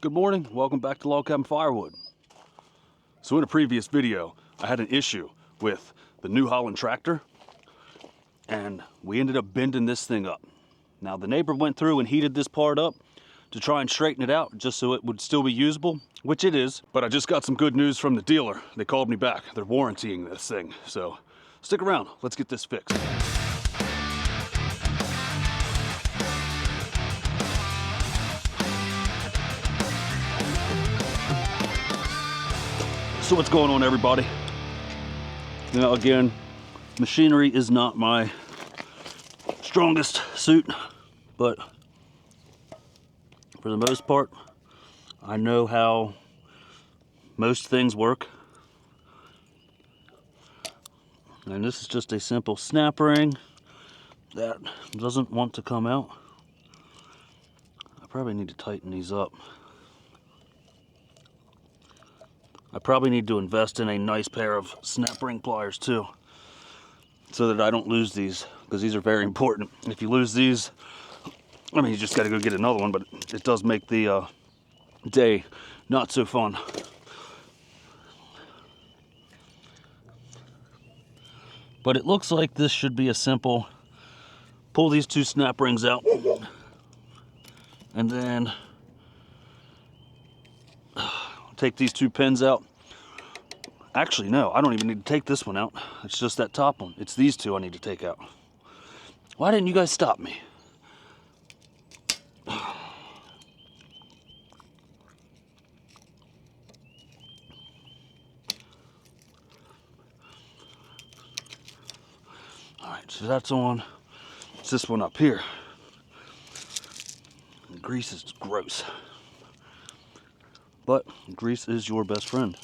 Good morning, welcome back to Log Cabin Firewood. So in a previous video, I had an issue with the New Holland tractor, and we ended up bending this thing up. Now the neighbor went through and heated this part up to try and straighten it out just so it would still be usable, which it is, but I just got some good news from the dealer. They called me back, they're warrantying this thing, so stick around, let's get this fixed. So what's going on, everybody? Now again, machinery is not my strongest suit, but for the most part, I know how most things work. And this is just a simple snap ring that doesn't want to come out. I probably need to tighten these up. I probably need to invest in a nice pair of snap ring pliers too, so that I don't lose these, because these are very important. If you lose these, I mean, you just got to go get another one, but it does make the day not so fun. But it looks like this should be a simple, pull these two snap rings out, and then take these two pins out. Actually, no, I don't even need to take this one out. It's just that top one. It's these two I need to take out. Why didn't you guys stop me? Alright, so that's on. It's this one up here. The grease is gross. But grease is your best friend.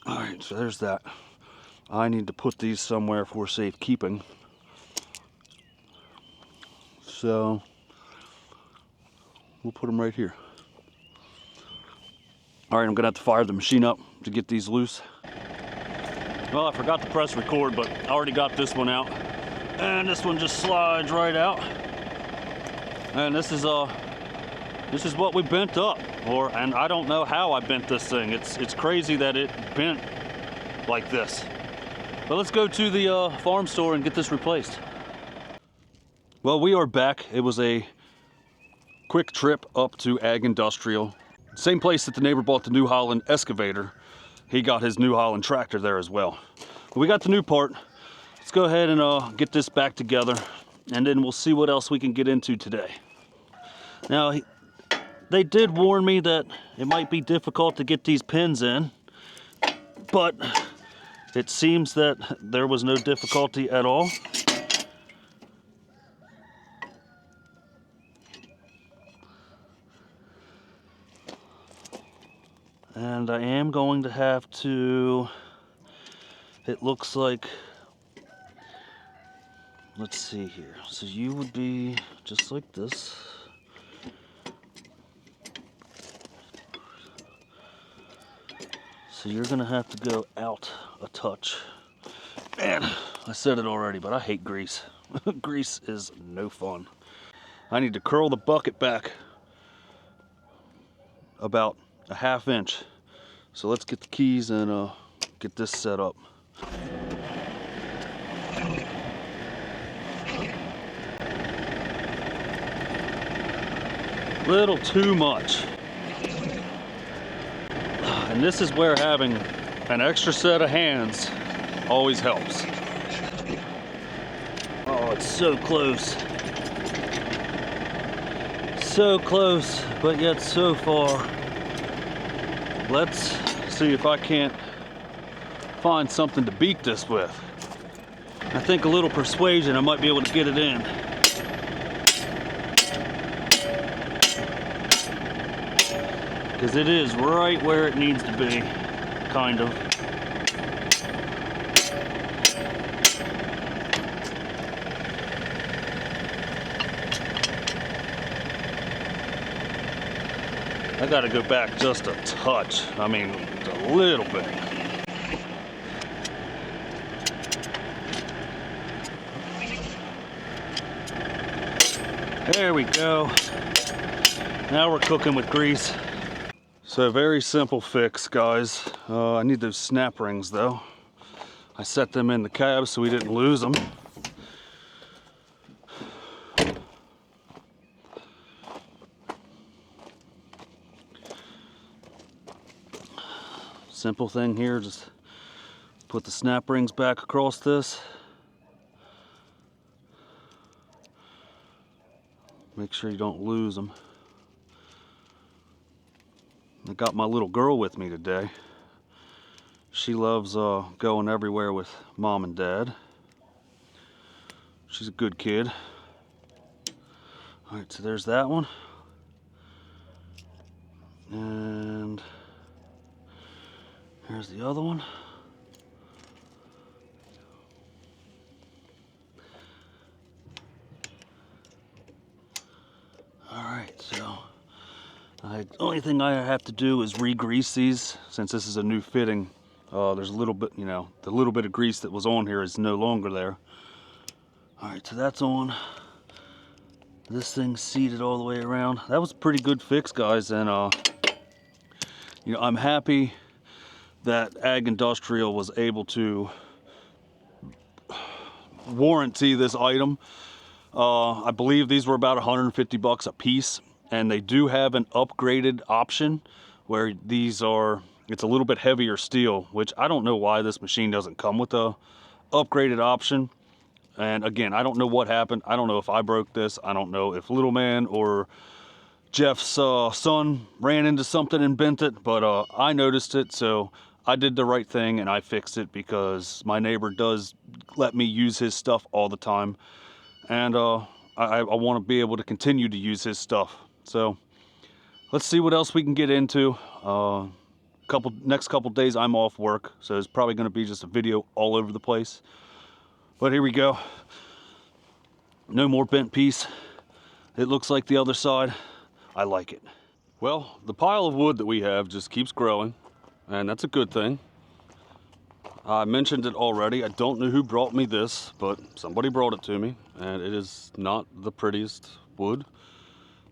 Alright, so there's that. I need to put these somewhere for safekeeping. So we'll put them right here. Alright, I'm gonna have to fire the machine up to get these loose. Well, I forgot to press record, but I already got this one out. And this one just slides right out. And this is what we bent up. And I don't know how I bent this thing. It's crazy that it bent like this. But let's go to the farm store and get this replaced. Well, we are back. It was a quick trip up to Ag Industrial. Same place that the neighbor bought the New Holland excavator. He got his New Holland tractor there as well. But we got the new part. Let's go ahead and get this back together, and then we'll see what else we can get into today. Now, they did warn me that it might be difficult to get these pins in, but it seems that there was no difficulty at all. And I am going to have to, it looks like, let's see here. So you would be just like this. So you're gonna have to go out a touch. Man, I said it already, but I hate grease. Grease is no fun. I need to curl the bucket back about a ½ inch. So let's get the keys and get this set up. Little too much. And this is where having an extra set of hands always helps. Oh, it's so close. So close, but yet so far. Let's see if I can't find something to beat this with. I think a little persuasion, I might be able to get it in. Because it is right where it needs to be, kind of. I gotta go back just a touch. I mean, a little bit. There we go. Now we're cooking with grease. So very simple fix, guys. I need those snap rings though. I set them in the cab so we didn't lose them. Simple thing here, just put the snap rings back across this. Make sure you don't lose them. I got my little girl with me today. She loves going everywhere with mom and dad. She's a good kid. All right, so there's that one. And here's the other one. All right, so the only thing I have to do is re-grease these since this is a new fitting. There's a little bit, you know, the little bit of grease that was on here is no longer there. All right, so that's on. This thing's seated all the way around. That was a pretty good fix, guys, and you know, I'm happy that Ag Industrial was able to warranty this item. I believe these were about 150 bucks a piece, and they do have an upgraded option where these are, it's a little bit heavier steel, which I don't know why this machine doesn't come with a upgraded option. And again, I don't know what happened. I don't know if I broke this. I don't know if Little Man or Jeff's son ran into something and bent it, but I noticed it, so I did the right thing and I fixed it because my neighbor does let me use his stuff all the time, and I want to be able to continue to use his stuff. So let's see what else we can get into. Next couple days I'm off work, so it's probably going to be just a video all over the place. But here we go. No more bent piece. It looks like the other side. I like it. Well, the pile of wood that we have just keeps growing, and that's a good thing. I mentioned it already. I don't know who brought me this, but somebody brought it to me, and it is not the prettiest wood.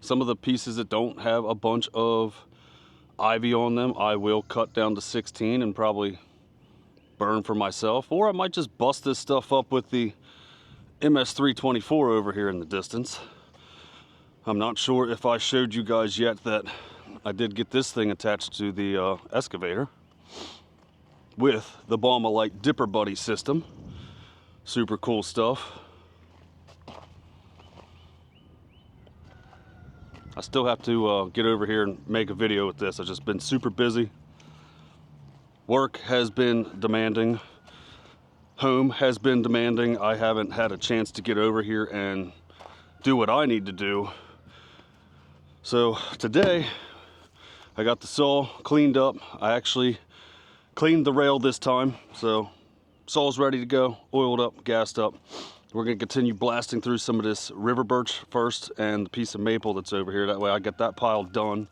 Some of the pieces that don't have a bunch of ivy on them, I will cut down to 16 and probably burn for myself, or I might just bust this stuff up with the MS324 over here in the distance. I'm not sure if I showed you guys yet that I did get this thing attached to the excavator with the Balmalite Dipper Buddy system. Super cool stuff. I still have to get over here and make a video with this. I've just been super busy. Work has been demanding. Home has been demanding. I haven't had a chance to get over here and do what I need to do. So today, I got the saw cleaned up. I actually cleaned the rail this time. So saw's ready to go, oiled up, gassed up. We're gonna continue blasting through some of this river birch first and the piece of maple that's over here. That way I get that pile done.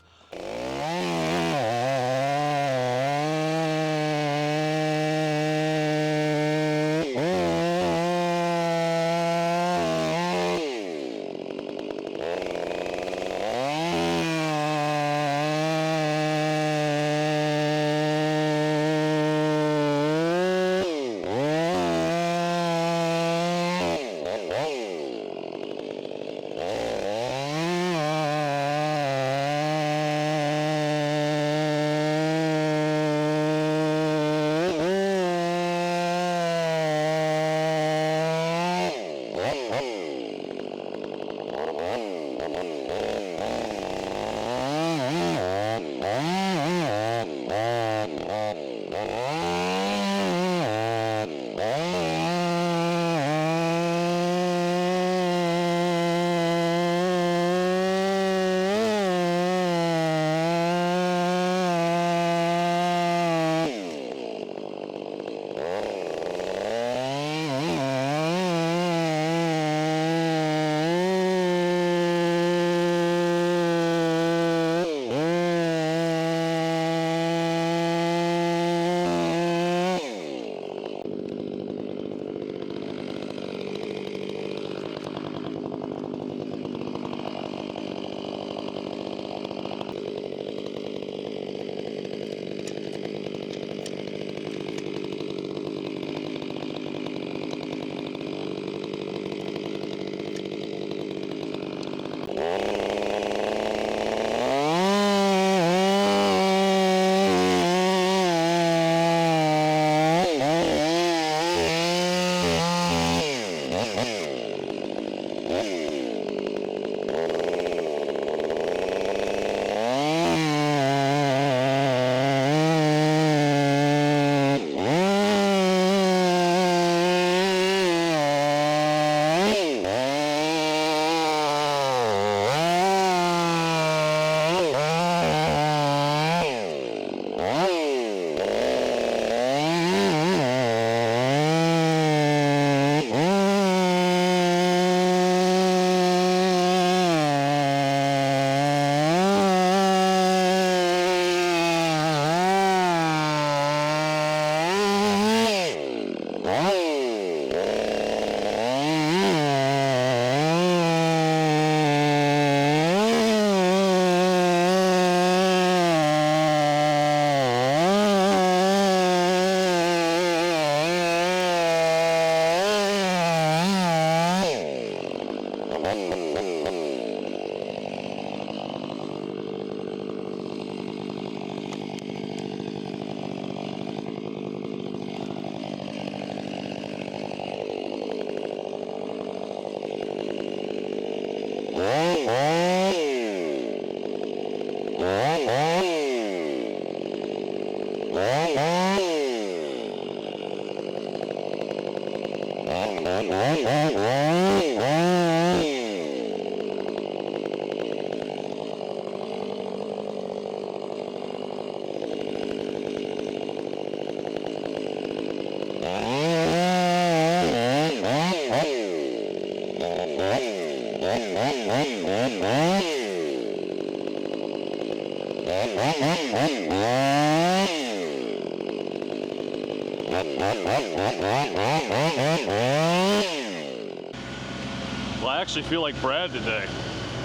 Well, I actually feel like Brad today.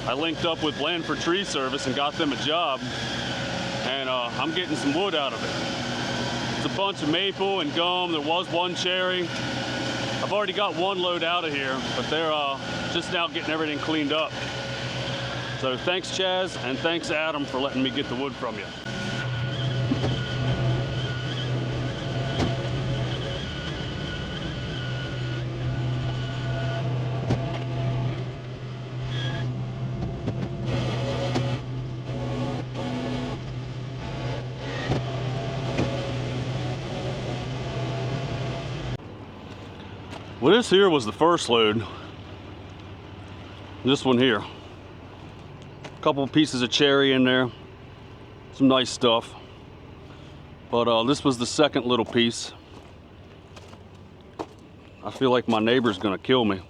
I linked up with Blandford Tree Service and got them a job, and I'm getting some wood out of it. It's a bunch of maple and gum. There was one cherry. I've already got one load out of here, but they're just now getting everything cleaned up. So thanks, Chaz, and thanks, Adam, for letting me get the wood from you. Well, this here was the first load. This one here. A couple pieces of cherry in there. Some nice stuff. But this was the second little piece. I feel like my neighbor's gonna kill me.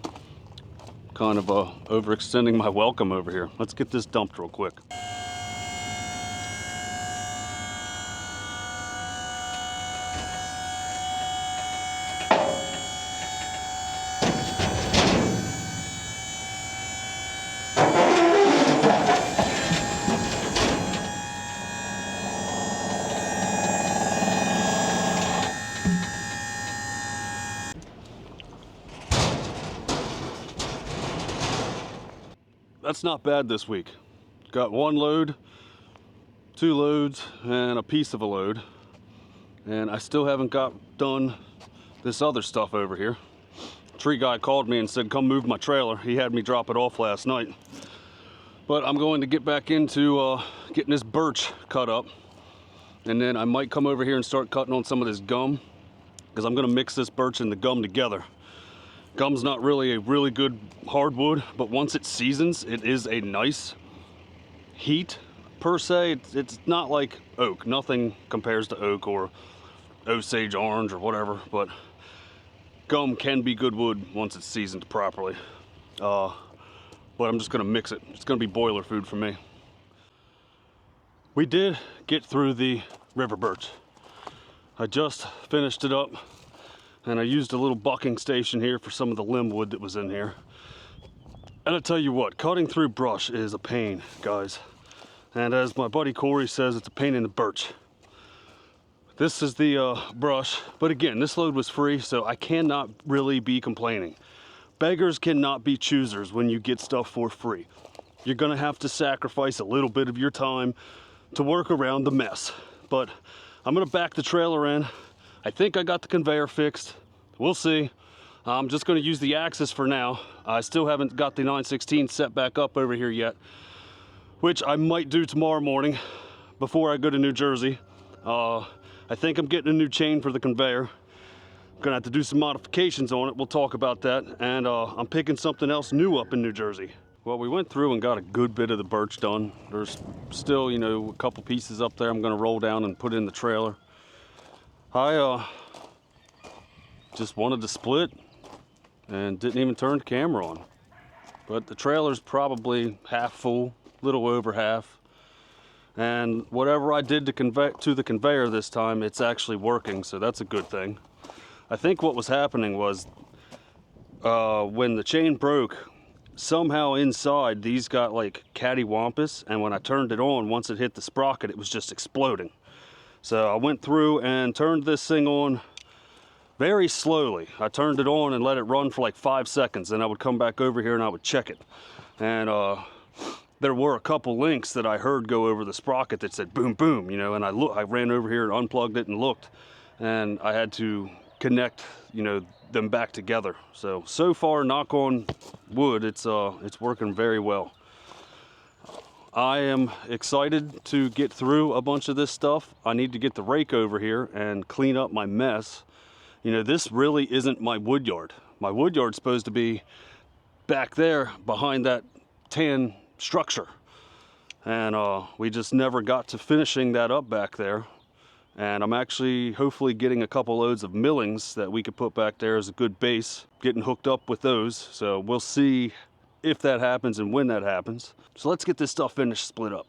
Kind of overextending my welcome over here. Let's get this dumped real quick. That's not bad this week. Got one load, 2 loads, and a piece of a load. And I still haven't got done this other stuff over here. Tree guy called me and said, come move my trailer. He had me drop it off last night. But I'm going to get back into getting this birch cut up. And then I might come over here and start cutting on some of this gum, because I'm gonna mix this birch and the gum together. Gum's not really a really good hardwood, but once it seasons, it is a nice heat per se. It's not like oak. Nothing compares to oak or Osage orange or whatever, but gum can be good wood once it's seasoned properly. But I'm just gonna mix it. It's gonna be boiler food for me. We did get through the river birch. I just finished it up. And I used a little bucking station here for some of the limb wood that was in here. And I tell you what, cutting through brush is a pain, guys. And as my buddy Corey says, it's a pain in the birch. This is the brush, but again, this load was free, so I cannot really be complaining. Beggars cannot be choosers when you get stuff for free. You're gonna have to sacrifice a little bit of your time to work around the mess. But I'm gonna back the trailer in. I think I got the conveyor fixed. We'll see. I'm just going to use the Axis for now. I still haven't got the 916 set back up over here yet, which I might do tomorrow morning before I go to New Jersey. I think I'm getting a new chain for the conveyor. I'm going to have to do some modifications on it. We'll talk about that. And I'm picking something else new up in New Jersey. Well, we went through and got a good bit of the birch done. There's still, you know, a couple pieces up there I'm going to roll down and put in the trailer. I just wanted to split and didn't even turn the camera on. But the trailer's probably half full, little over half. And whatever I did to the conveyor this time, it's actually working, so that's a good thing. I think what was happening was when the chain broke, somehow inside these got like cattywampus, and when I turned it on, once it hit the sprocket, it was just exploding. So I went through and turned this thing on very slowly. I turned it on and let it run for like 5 seconds, and I would come back over here and I would check it. And there were a couple links that I heard go over the sprocket that said boom, boom, you know, and I ran over here and unplugged it and looked, and I had to connect, you know, them back together. So far, knock on wood, it's working very well. I am excited to get through a bunch of this stuff. I need to get the rake over here and clean up my mess. You know, this really isn't my wood yard. My wood yard's supposed to be back there behind that tan structure. And we just never got to finishing that up back there. And I'm actually hopefully getting a couple loads of millings that we could put back there as a good base, getting hooked up with those. So we'll see if that happens and when that happens. So let's get this stuff finished, split up.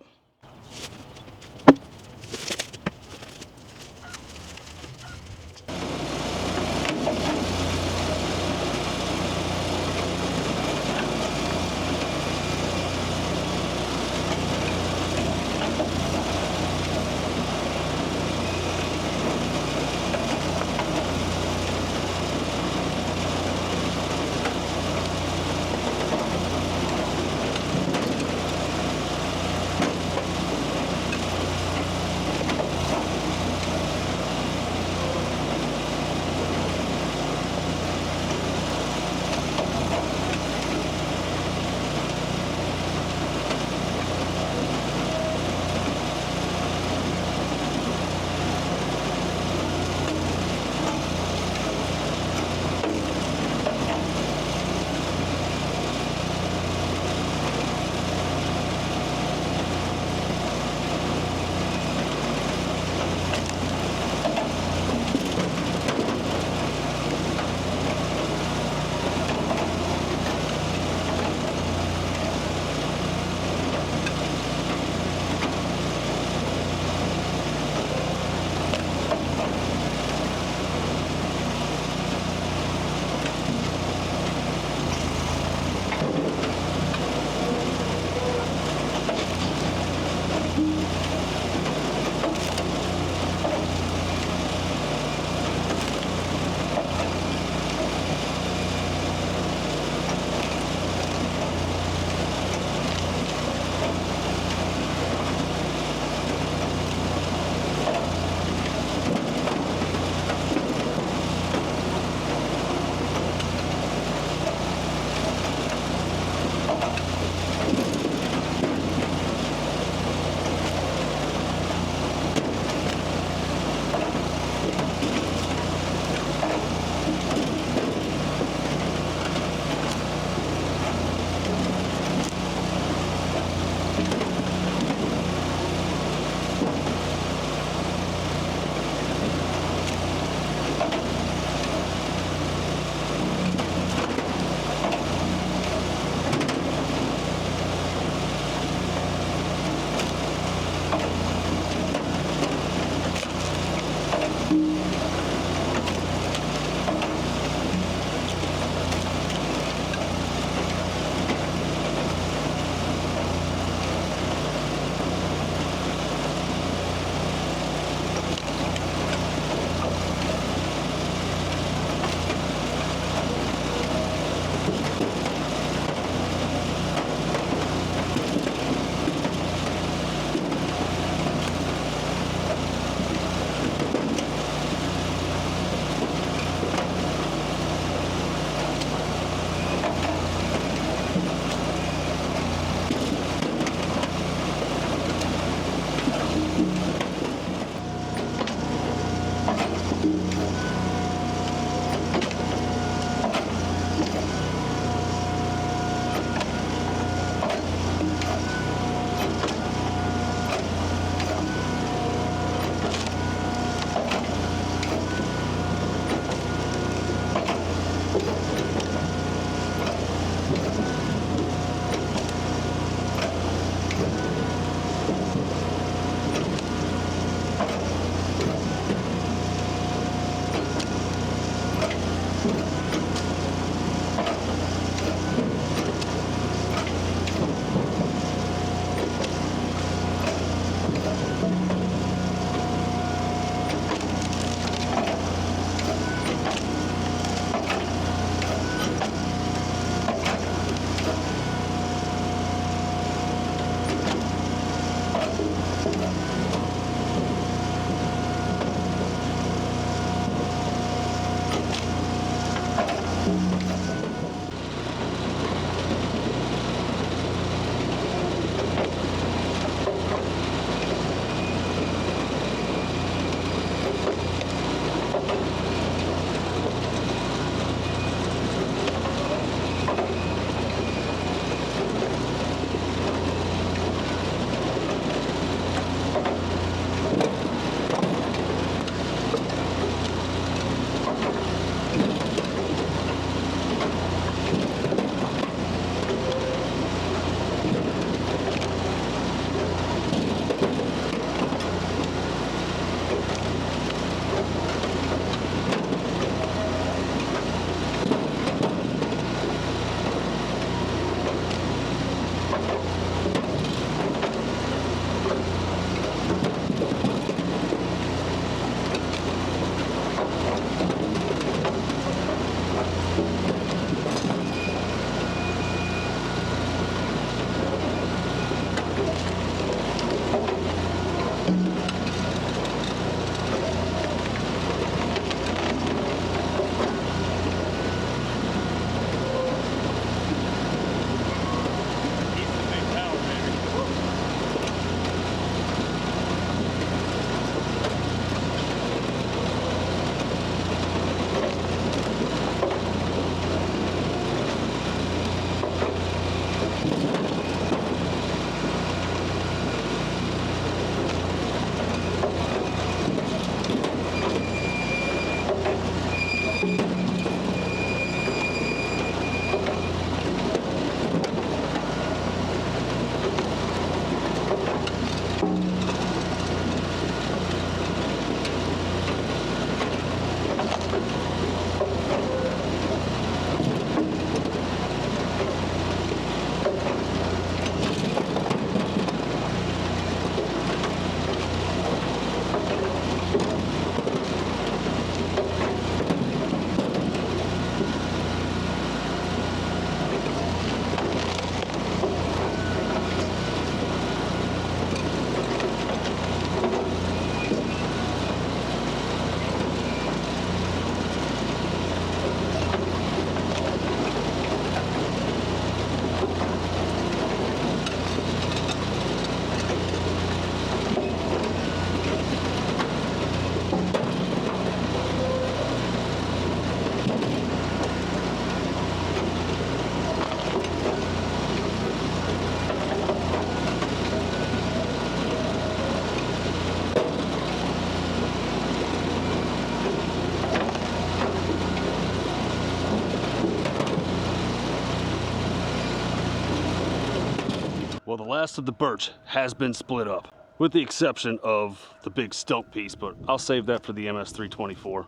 Well, the last of the birch has been split up, with the exception of the big stump piece, but I'll save that for the MS324.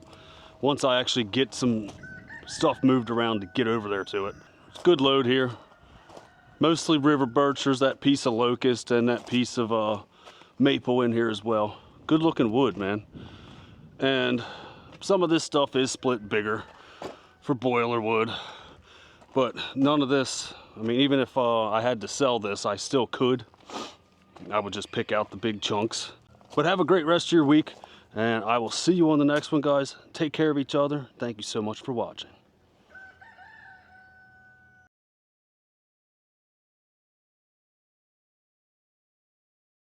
Once I actually get some stuff moved around to get over there to it. It's a good load here. Mostly river birch. There's that piece of locust and that piece of maple in here as well. Good looking wood, man. And some of this stuff is split bigger for boiler wood, but none of this, I mean, even if I had to sell this, I still could. I would just pick out the big chunks. But have a great rest of your week, and I will see you on the next one, guys. Take care of each other. Thank you so much for watching.